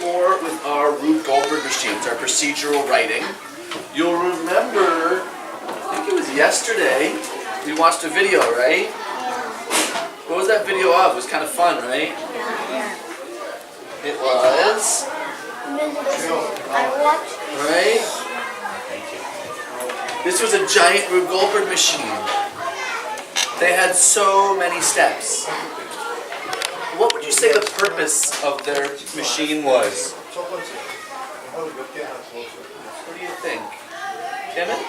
more with our Rube Goldberg machines, our procedural writing. You'll remember, I think it was yesterday, we watched a video, right? What was that video of? It was kind of fun, right? Yeah. It was... Right? Thank you. This was a giant Rube Goldberg machine. They had so many steps. What would you say the purpose of their machine was? What do you think? Kevin?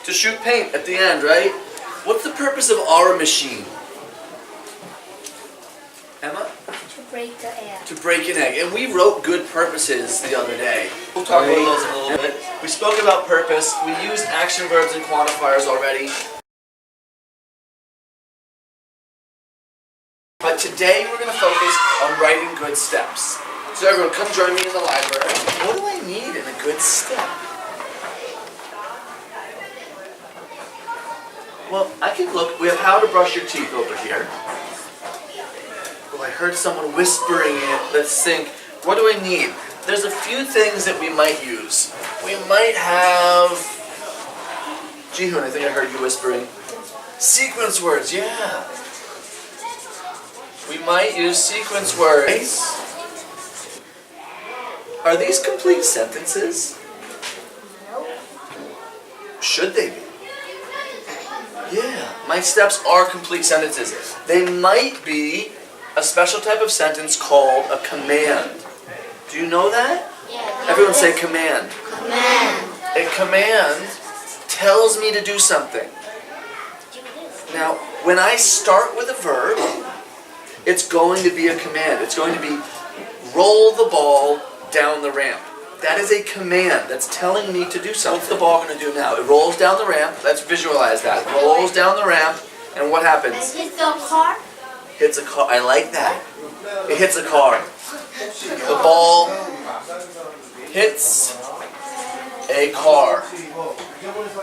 To shoot paint at the end, right? What's the purpose of our machine? Emma? To break the egg. To break an egg. And we wrote good purposes the other day. We'll talk about those in a little bit. We spoke about purpose. We used action verbs and quantifiers already. But today we're going to focus on writing good steps. So everyone, come join me in the library. What do I need in a good step? Well, I can look. We have how to brush your teeth over here. Oh, I heard someone whispering it. Let's think. What do I need? There's a few things that we might use. We might have... Jihoon, I think I heard you whispering. Sequence words, yeah. We might use sequence words. Are these complete sentences? Nope. Should they be? Yeah, my steps are complete sentences. They might be a special type of sentence called a command. Do you know that? Yeah. Everyone say command. Command. A command tells me to do something. Do this. Now, when I start with a verb, it's going to be a command. It's going to be roll the ball down the ramp. That is a command that's telling me to do something. What's the ball going to do now? It rolls down the ramp. Let's visualize that. It rolls down the ramp, and what happens? It hits the car. Hits a car. I like that. It hits a car. The ball hits a car.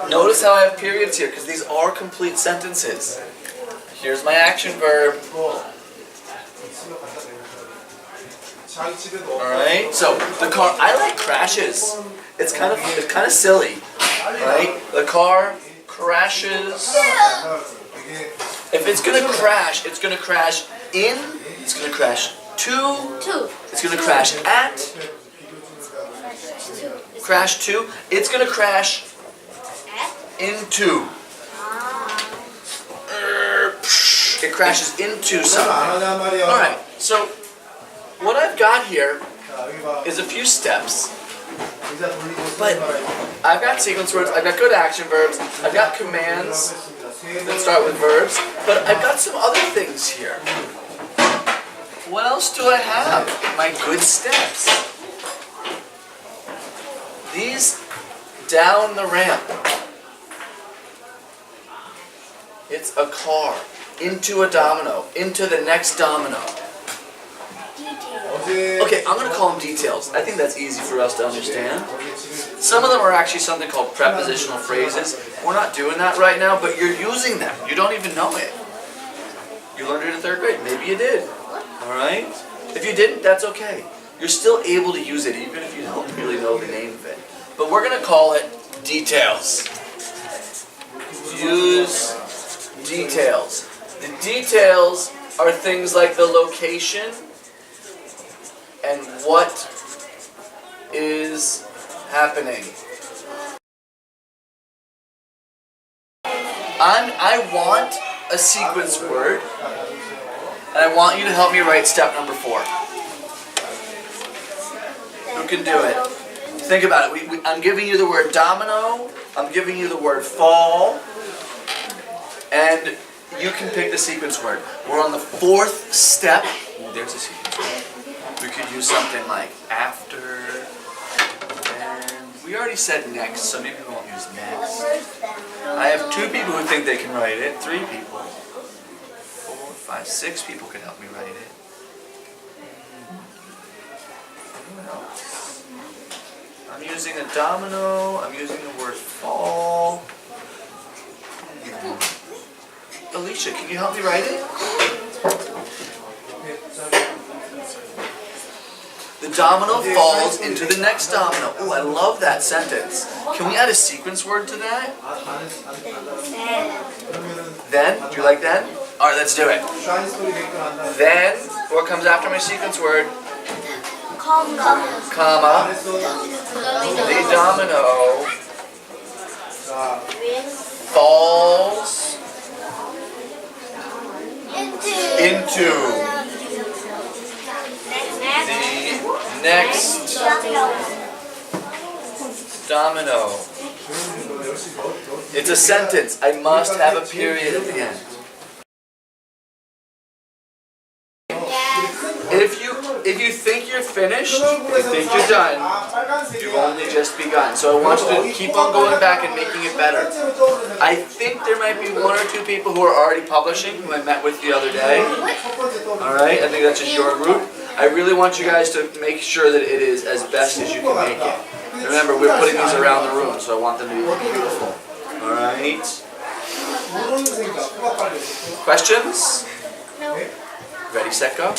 Notice how I have periods here, because these are complete sentences. Here's my action verb. Alright, so the car, I like crashes. It's kind of silly, right? The car crashes. If it's gonna crash, it's gonna crash in, it's gonna crash to, it's gonna crash at, crash to, it's gonna crash into. It crashes into something. Alright, so what I've got here is a few steps, but I've got sequence words, I've got good action verbs, I've got commands that start with verbs, but I've got some other things here. What else do I have in my good steps? These down the ramp. It's a car, into a domino, into the next domino. Okay, I'm going to call them details. I think that's easy for us to understand. Some of them are actually something called prepositional phrases. We're not doing that right now, but you're using them. You don't even know it. You learned it in 3rd grade. Maybe you did. Alright? If you didn't, that's okay. You're still able to use it, even if you don't really know the name of it. But we're going to call it details. Use details. The details are things like the location and what is happening. I want a sequence word, and I want you to help me write step number 4. Who can do it? Think about it. I'm giving you the word domino, I'm giving you the word fall, and you can pick the sequence word. We're on the 4th step. There's a sequence word. We could use something like after, and we already said next, so maybe we won't use next. I have 2 people who think they can write it, 3 people, 4, 5, 6 people can help me write it. Who else? I'm using a domino, I'm using the word fall. Alicia, can you help me write it? domino falls into the next domino. Ooh, I love that sentence. Can we add a sequence word to that? Then? Do you like then? Alright, let's do it. Then, what comes after my sequence word? Comma. The domino falls into the next domino. It's a sentence. I must have a period at the end. If you think you're finished, if you think you're done, you've only just begun. So I want you to keep on going back and making it better. I think there might be one or two people who are already publishing, who I met with the other day. Alright, I think that's just your group. I really want you guys to make sure that it is as best as you can make it. Remember, we're putting these around the room, so I want them to be beautiful. Alright? Questions? No. Ready, set, go?